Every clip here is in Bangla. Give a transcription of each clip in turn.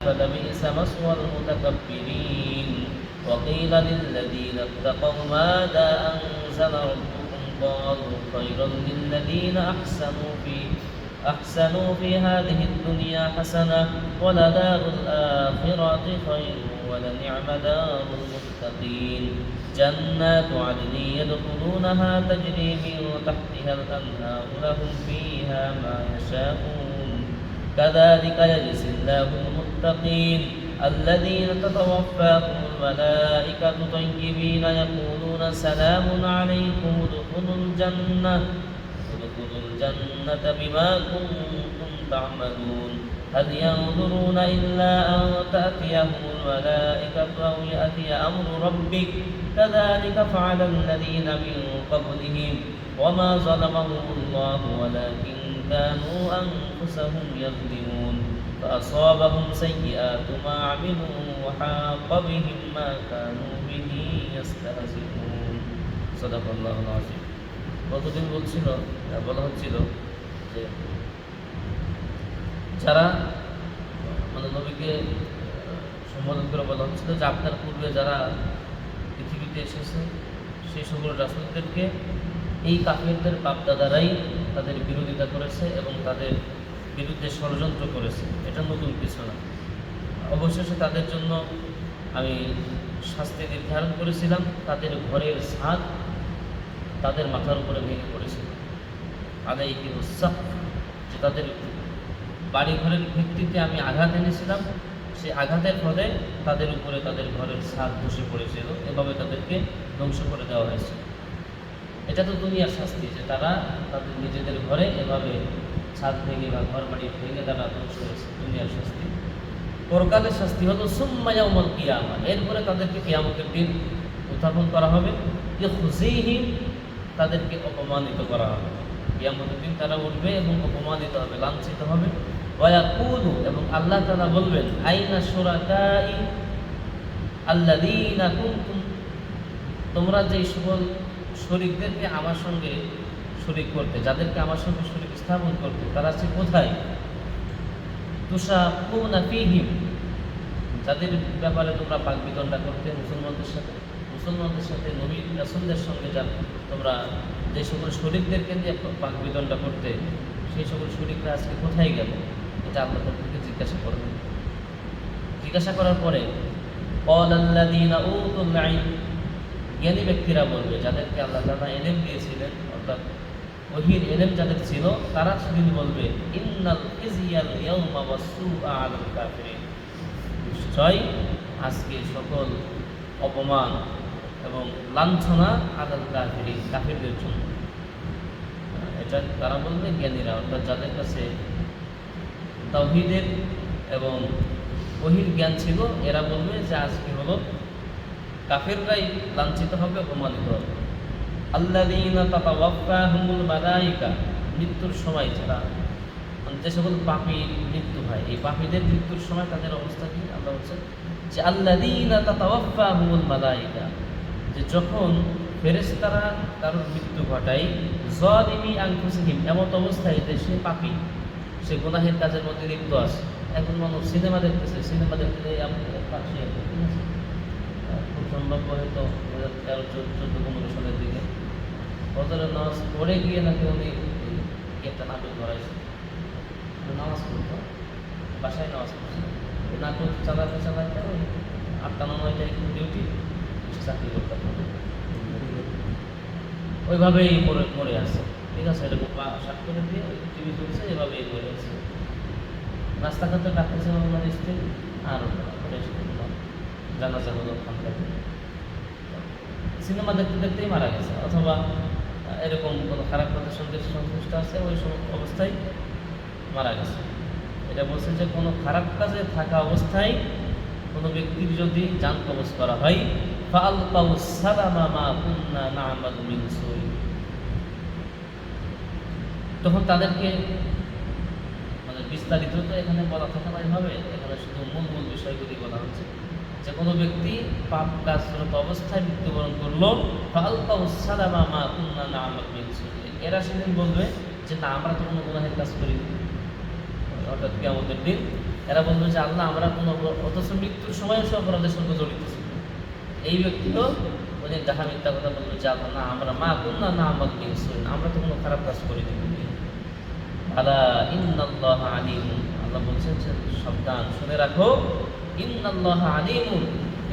فلبئس مثوى المتكبرين وقيل للذين اتقوا ماذا أنزل ربكم قالوا خيرا للذين أحسنوا في هذه الدنيا حسنة ولدار الآخرة خير ولنعم دار المتقين جنات عدن يدخلونها تجري من تحتها الأنهار لهم فيها ما يشاءون كذلك يجزي الله المتقين الذين تتوفاهم الملائكة طيبين يقولون سلام عليكم ادخلوا الجنة بما كنتم تعملون هل ينظرون إلا أن تأتيهم الملائكة أو يأتي أمر ربك كذلك فعل الذين من قبلهم وما ظلمهم الله ولكن كانوا أنفسهم يظلمون فأصابهم سيئات ما عملوا وحاق بهم ما كانوا به يستهزئون صدق الله العظيم কতদিন বলা হচ্ছিল যে যারা মানে নবীকে সম্বোধন করে বলা হচ্ছিল যে আপনার পূর্বে যারা পৃথিবীতে এসেছে সেই সকল রাসূলদেরকে এই কাফিরদের বাপদাদারাই তাদের বিরোধিতা করেছে এবং তাদের বিরুদ্ধে ষড়যন্ত্র করেছে। এটা নতুন কিছু না। অবশেষে তাদের জন্য আমি শাস্তি নির্ধারণ করেছিলাম। তাদের ঘরের ছাদ তাদের মাথার উপরে ভেঙে পড়েছিল। আলাইহিম সাকফ, যে তাদের বাড়ি ঘরের ভিত্তিতে আমি আঘাত এনেছিলাম, সেই আঘাতের ফলে তাদের উপরে তাদের ঘরের ছাদ ধসে পড়েছিল। এভাবে তাদেরকে ধ্বংস করে দেওয়া হয়েছিল। এটা তো দুনিয়ার শাস্তি, যে তারা তাদের নিজেদের ঘরে এভাবে ছাদ ভেঙে বা ঘর বাড়ি ভেঙে তারা ধ্বংস হয়েছে, দুনিয়ার শাস্তি। পরকালের শাস্তি হলো সুম্মা ইয়াউমুল কিয়ামা, এরপরে তাদেরকে কিয়ামতের দিন উত্থাপন করা হবে। ইখজিহিম, তাদেরকে অপমানিত করা হবে। কিয়ামতের দিন তারা উঠবে এবং অপমানিত হবে, লাঞ্ছিত হবে। ওয়া ইয়াকুলু, এবং আল্লাহ তাআলা বলবেন আইনা শুরাকাই আল্লাযীনা কুনতুম, তোমরা যেই সকল শরীকদেরকে আমার সঙ্গে শরীক করতে, যাদেরকে আমার সঙ্গে শরীক স্থাপন করতে, তারা আছে কোথায়? তুশাকুনা ফীহিম, যাদের ব্যাপারে তোমরা বাকবিতণ্ডা করতে মুসলমানদের সাথে নবী রাসূলদের সঙ্গে যা তোমরা যে সকল শরীকদেরকে দিয়ে বাকবিতণ্ডা করতে, সেই সকল শরীকরা আজকে কোথায় গেল? এটা আল্লাহ তাদেরকে জিজ্ঞাসা করবেন। জিজ্ঞাসা করার পরে ক্বালাল্লাযীনা উতুল ইলম, জ্ঞানী ব্যক্তিরা বলবে, যাদেরকে আল্লাহ তাআলা ইলম দিয়েছিলেন, অর্থাৎ ওহীর ইলম যাদের ছিল, তারা সেদিন বলবে ইন্নাল খিজিয়াল ইয়াউমা ওয়াসসুআ আলাল কাফিরিন, নিশ্চয় আজকে সকল অপমান এবং লাঞ্ছনা আলাল কাফিরিন, কাফিরদের জন্য। এটা তারা বলবে জ্ঞানীরা, অর্থাৎ যাদের কাছে তাওহীদের এবং ওহীর জ্ঞান ছিল, এরা বলবে যে আজকে হলো কাফিররাই লাঞ্ছিত হবে, অপমানিত হবে। আল্লাযীনা তাতাওয়াফাহুমুল মালায়েকা, মৃত্যুর সময় যারা যে সকল পাপী মৃত্যু হয়, এই পাপীদের মৃত্যুর সময় তাদের অবস্থা কি? আল্লাহ বলছেন যে আল্লাযীনা তাতাওয়াফাহুমুল মালায়েকা, যে যখন ফেরেশতারা কারোর মৃত্যু ঘটায়, যালিমি আনফুসিহিম, এমন অবস্থায় যে সে পাপী, সে গুনাহের কাজের মধ্যে লিপ্ত আছে। এখন মানুষ সিনেমা দেখতেছে, সিনেমা দেখতে পাশে খুব সম্ভব হয়তো 2013-14-15 সালের দিকে ফজরের নামাজ পড়ে গিয়ে নাকি উনি একটা নাটক ধরাইছে। নামাজ পড়তো, বাসায় নামাজ পড়ছে, নাটক চালাতে ওই 8টা-9টায় ডিউটি, চাকরি করতে ওইভাবেই মরে আসে। ঠিক আছে, এরকম শাক করে দিয়ে ওই টিভি চলছে, এভাবেই মরে আসে। রাস্তাঘাটে ডাকতেছে আমার স্ত্রী, আর জানাজা হলো সিনেমা দেখতে দেখতেই মারা গেছে, অথবা এরকম কোনো খারাপ কথা সন্তুষ্ট আছে, ওই অবস্থায় মারা গেছে। এটা বলছে যে কোনো খারাপ কাজে থাকা অবস্থায় কোনো ব্যক্তির যদি জান কবজ করা হয়, ফাআলকাউ সালামা মা কুননা না'মালু মিন সুই, তখন তাদেরকে মানে বিস্তারিত তো এখানে বলা থাকে না, এভাবে এখানে শুধু মূল বিষয়গুলি বলা হচ্ছে। যে কোনো ব্যক্তি পাপ কাজরত অবস্থায় মৃত্যুবরণ করলো, ফাআলকাউ সালামা মা কুননা না'মালু মিন সুই, এরা সেদিন বলবে যে না, আমরা তো কোনো গুনাহের কাজ করিনি। অর্থাৎ কিয়ামতের দিন এরা বলবে যে আল্লাহ আমরা কোনো অথচ মৃত্যুর সময় সে অপরাধের সঙ্গে জড়িত ছিল। এই ব্যক্তিও উনি দেখা মিথ্যা কথা বলবে যে আল্লাহ না আমরা মা কুন্না না আমাদ বিহসুন, আমরা তো কোনো খারাপ কাজ করিনি। আলা ইন্নাল্লাহ আলিমুন, আল্লাহ বলছেন যে সাবধান শুনে রাখো, ইন্নাল্লাহ আলিমুন,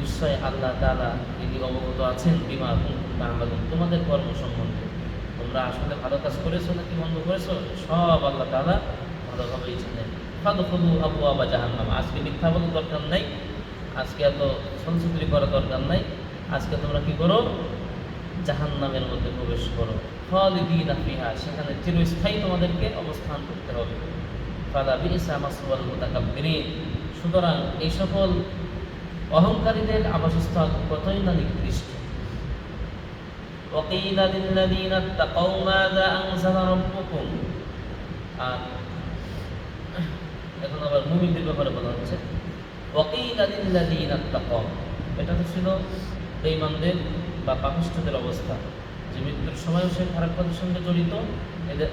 নিশ্চয় আল্লাহ তাআলা তিনি অবগত আছেন বিমা কুনতুম তা'মালুন, তোমাদের কর্ম সম্বন্ধে। তোমরা আসলে ভালো কাজ করেছো নাকি মন্দ করেছো সব আল্লাহ তাআলা ভালোভাবেই জানেন। ফাদখুলু আবওয়াবা জাহান্নাম, আজকে মিথ্যা বলার দরকার নাই, আজকে এত সংস্কৃতি করার দরকার নাই, আজকে তোমরা কি করো, জাহান্নামের মধ্যে প্রবেশ করো। খালিদিনা ফিহা, সেখানে চিরস্থায়ী তোমাদেরকে অবস্থান করতে হবে। ফালা বিইসা মাসওয়াল মুতাকাব্বিরিন, সুতরাং এই সকল অহংকারীদের আবাসস্থল কতই না নিকৃষ্ট। ওয়াকিলা লিল্লাযীনা ইত্তাকাউ মাযা আনজালা রাব্বুকুম, আর এখন আবার মুমিনদের ব্যাপারে বলা হচ্ছে ওয়াকিলা লিল্লাযীনা ইত্তাকাউ, এটা তো ছিল বেঈমানদের বা পাপিষ্ঠদের অবস্থা, যে মৃত্যুর সময়ও সে খারাপ কাজের সঙ্গে জড়িত।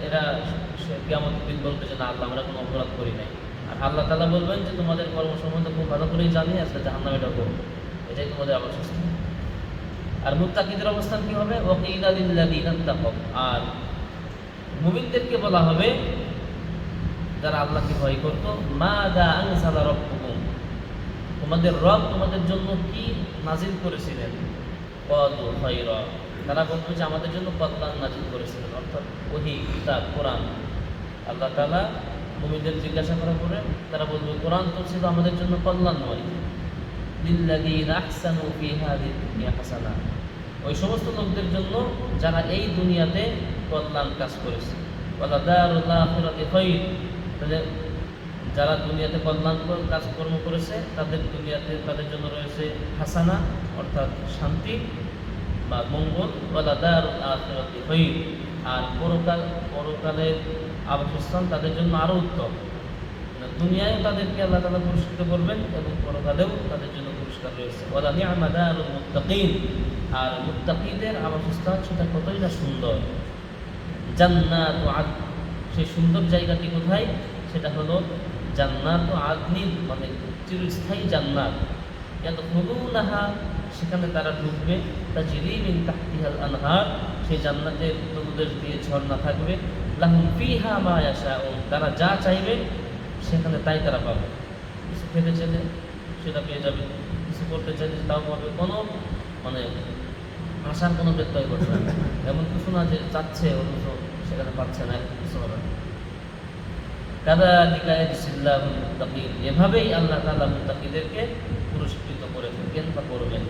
এরা কিয়ামতের দিন বলবে যে না আল্লাহ আমরা কোনো অপরাধ করি নাই, আর আল্লাহ তাআলা বলবেন যে তোমাদের কর্ম সম্বন্ধে খুব ভালো করেই জানি, আজকে জাহান্নামে ঢোকো, এটাই তোমাদের অবস্থান। আর মুত্তাকিদের অবস্থান কি হবে, ওয়াকিলা লিল্লাযীনা ইত্তাকাউ, আর মুমিনদেরকে বলা হবে যারা আল্লাহকে ভয় করত, মাযা আনজালা রাব্বুকুম, তোমাদের রব তোমাদের জন্য কি নাজিল করেছিলেন। ক্বালু খায়রা, তারা বলবে যে আমাদের জন্য কল্যাণ নাজিল করেছিলেন, অর্থাৎ ওহী, কিতাব, কোরআন। আল্লাহ তাআলা মুমিনদের জিজ্ঞাসা করার পরে তারা বলবে কোরআন তো ছিল আমাদের জন্য কল্যাণময়। লিল্লাযীনা আহসানু ফি হাযিহি দুনিয়া হাসানা, ওই সমস্ত লোকদের জন্য যারা এই দুনিয়াতে কল্যাণ কাজ করেছে। ওয়ালা দারুল আখিরাতি খায়র, তাহলে যারা দুনিয়াতে কল্যাণকর কাজকর্ম করেছে তাদের দুনিয়াতে তাদের জন্য রয়েছে হাসানা, অর্থাৎ শান্তি বা মঙ্গল। ওয়ালা দারুল আখিরাতি খায়র, আর পরকালের আবাসস্থান তাদের জন্য আরও উত্তম। দুনিয়ায় তাদেরকে আল্লাহ তাআলা পুরস্কৃত করবেন এবং পরকালেও তাদের জন্য পুরস্কার রয়েছে। ওয়ালা নি'মা দারুল মুত্তাকিন, আর মুত্তাকিদের আবাসস্থান সেটা কতই না সুন্দর। জান্নাতু আদন, সেই সুন্দর জায়গাটি কোথায়, সেটা হলো জান্নাতু আদনিন, মানে চিরস্থায়ী জান্নাত। ইয়াদখুলুনাহা, সেখানে তারা ঢুকবে। তাজরি মিন তাহতিহাল আনহার, সেই জান্নাতের তলদেশ দিয়ে ঝর্ণা থাকবে। লাহুম ফিহা মা ইয়াশাউন, তারা যা চাইবে সেখানে তাই তারা পাবে। কিছু খেতে চাইলে সেটা পেয়ে যাবে, কিছু করতে চাইলে তাও পাবে, কোনো মানে আশার কোনো ব্যত্যয় ঘটবে না। এমন কিছু না যে চাচ্ছে অথচ সেখানে পাচ্ছে না, কিছু হবে না। কাযালিকা ইয়াজজিল্লাহুল মুত্তাকিন, এভাবেই আল্লাহ তাআলা মুত্তাকিদেরকে পুরস্কৃত করে থাকেন বা করবেন।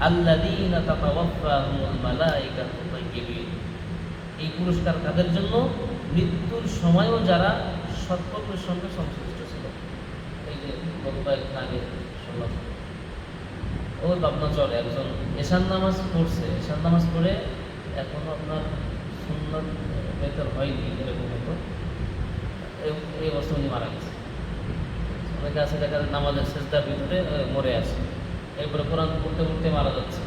আল্লাযীনা তাতাওয়াফাহুমুল মালায়েকাতু তাইয়্যিবিন, এই পুরস্কার তাদের জন্য মৃত্যুর সময়ও যারা সৎকর্মের সঙ্গে সংশ্লিষ্ট ছিল। এই যে গত কয়েকদিন আগে শুনলাম ওই ভাবনা চলে, একজন এশার নামাজ পড়ছে, এশার নামাজ পড়ে এখনো আপনার সুন্নাত বেতর হয়নি, এরকম হতো, এই অবস্থা উনি মারা গেছে। অনেকে আছে দেখা যায় নামাজের সেজদার ভিতরে মরে আছে, এরপরে কোরআন পড়তে পড়তে মারা যাচ্ছে,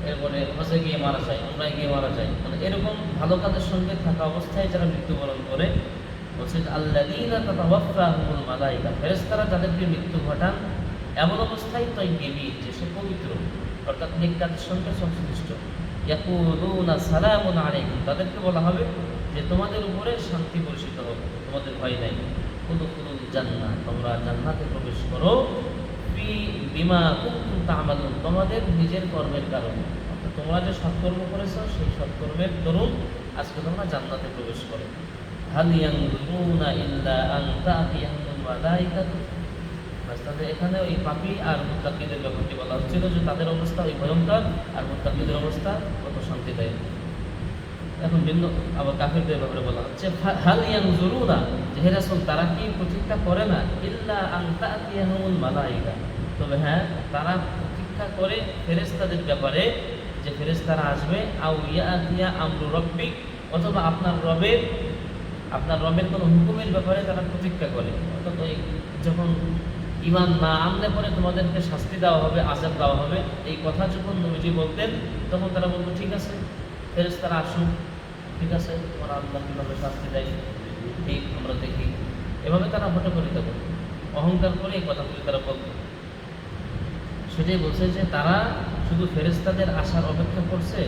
এরপরে হজে গিয়ে মারা যায়, আমরাই গিয়ে মারা যায়। মানে এরকম ভালো কাজের সঙ্গে থাকা অবস্থায় যারা মৃত্যুবরণ করে, বলছে আল্লাযীনা তাতাওয়াফাহুমুল মালায়েকা, ফেরেশতারা যাদেরকে মৃত্যু ঘটান এমন অবস্থায় তাইয়্যিবিন, যে সে পবিত্র, অর্থাৎ নেক কাজের সঙ্গে সংশ্লিষ্ট। ইয়াকুলুনা সালামুন আলাইকুম, তাদেরকে বলা হবে যে তোমাদের উপরে শান্তি বর্ষিত হোক, তোমাদের ভয় নাই। উদখুলুল জান্নাহ, তোমরা জান্নাতে প্রবেশ করো। ফি বিমা কুনতুম তা'মালুন, তোমাদের নিজের কর্মের কারণে, অর্থাৎ তোমরা যে সৎকর্ম করেছো সেই সৎকর্মের দরুন আজকে তোমরা জান্নাতে প্রবেশ করো। হাল ইয়ানজুরুনা ইল্লা আন তা'তিয়াহুমুল মালায়েকাতু, তাহলে এখানে ওই পাপী আর মুত্তাকিদের ব্যাপারটি বলা হচ্ছিল যে তাদের অবস্থা ওই ভয়ঙ্কর, আর মুত্তাকিদের অবস্থা কত শান্তিদায়ক। এখন ভিন্ন আবার কাফিরদের ব্যাপারে বলা হচ্ছে হাল ইয়ানজুরুনা, যে হে রাসূল তারা কি প্রতীক্ষা করে না, ইল্লা আন তা'তিয়াহুমুল মালায়েকা, তবে হ্যাঁ তারা প্রতীক্ষা করে ফেরেশতাদের ব্যাপারে, যে ফেরেশতারা আসবে। আও ইয়াতিয়া আমরু রাব্বিক, অথবা আপনার রবের কোনো হুকুমের ব্যাপারে তারা প্রতীক্ষা করে। অর্থাৎ ওই যখন ঈমান না আনলে পরে তোমাদেরকে শাস্তি দেওয়া হবে, আযাব দেওয়া হবে, এই কথা যখন নবীজি বলতেন তখন তারা বলতো ঠিক আছে ফেরেশতারা আসুক, ঠিক আছে তোমার আল্লাহ কীভাবে শাস্তি দেয় ঠিক আমরা দেখি। এভাবে তারা হটকরিতা করত। অহংকার করে এই কথাগুলি তারা বলতো। সেটাই বলছে যে তারা শুধু ফেরেশতাদের আসার অপেক্ষা করছে,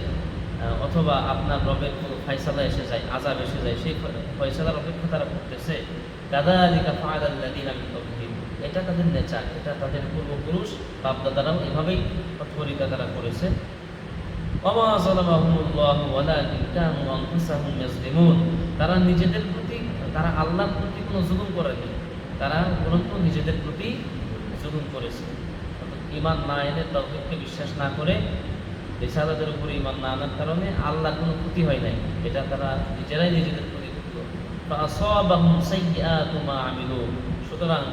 অথবা আপনার রবের কোনো ফয়সালা এসে যায়, আযাব এসে যায়, সেই ফয়সালার অপেক্ষা তারা করতেছে। কাযালিকা ফাআলাল্লাযীনা মিন ক্বাবলিহিম, এটা তাদের নেচার, এটা তাদের পূর্বপুরুষ বাপ-দাদারাও এভাবেই তৎপরতা তারা করেছে। ওয়ামা যালামাহুমুল্লাহু ওয়ালাকিন কানু আনফুসাহুম ইয়াজলিমুন, তারা নিজেদের প্রতি, তারা আল্লাহর প্রতি কোনো জুলুম করেনি, তারা বরঞ্চ নিজেদের প্রতি জুলুম করেছে। অর্থাৎ ঈমান না এনে, তাওহীদকে বিশ্বাস না করে, রিসালাতের উপরে ঈমান না আনার কারণে আল্লাহর কোনো ক্ষতি হয় নাই, এটা তারা নিজেরাই নিজেদের প্রতি করত। ফাআসাবাহুম সাইয়্যাতু মা আমিলু, সুতরাং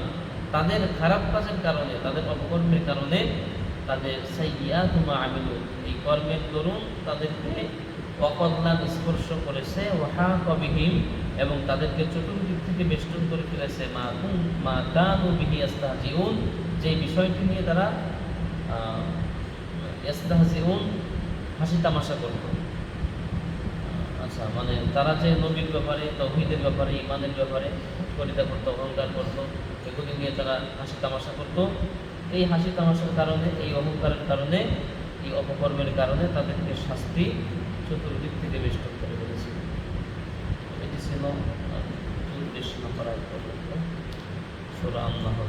তাদের খারাপ কাজের কারণে, তাদের অপকর্মের কারণে, তাদের সাইয়্যাতু মা আমিলু, এই কর্মের দরুন তাদেরকে অকল্যাণ স্পর্শ করেছে। ওয়াহাকা বিহিম, এবং তাদেরকে চতুর্দিক থেকে বেষ্টন করে ফেলেছে মা কানু বিহি ইস্তাহজিউন, যে বিষয়টি নিয়ে তারা ইস্তাহজিউন হাসি তামাশা করত। আচ্ছা, মানে তারা যে নবীর ব্যাপারে, তাওহীদের ব্যাপারে, ঈমানের ব্যাপারে উৎকরিতা করতো, অহংকার করতো, এগুলি নিয়ে তারা হাসি তামাশা করত। এই হাসি তামাশার কারণে, এই অহংকারের কারণে, এই অপকর্মের কারণে তাদেরকে শাস্তি চতুর্দিক থেকে বেষ্টন করে ফেলেছে। এটি ছিল 34 নম্বর আয়াত পর্যন্ত সূরা আন-নাহল।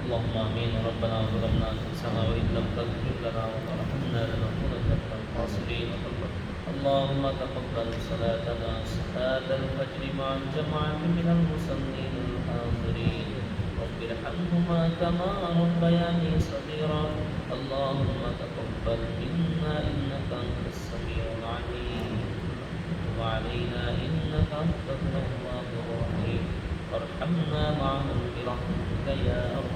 اللهم آمين. ربنا ظلمنا أنفسنا وإن لم تغفر لنا وترحمنا لنكونن من الخاسرين. اللهم تقبل صلاتنا صلاة الفجر مع الجماعة من المصلين الحاضرين. رب ارحمهما كما ربياني صغيرا. اللهم تقبل منا إنك أنت السميع العليم، وتب علينا إنك أنت التواب الرحيم. وارحمنا معهم برحمتك يا أرحم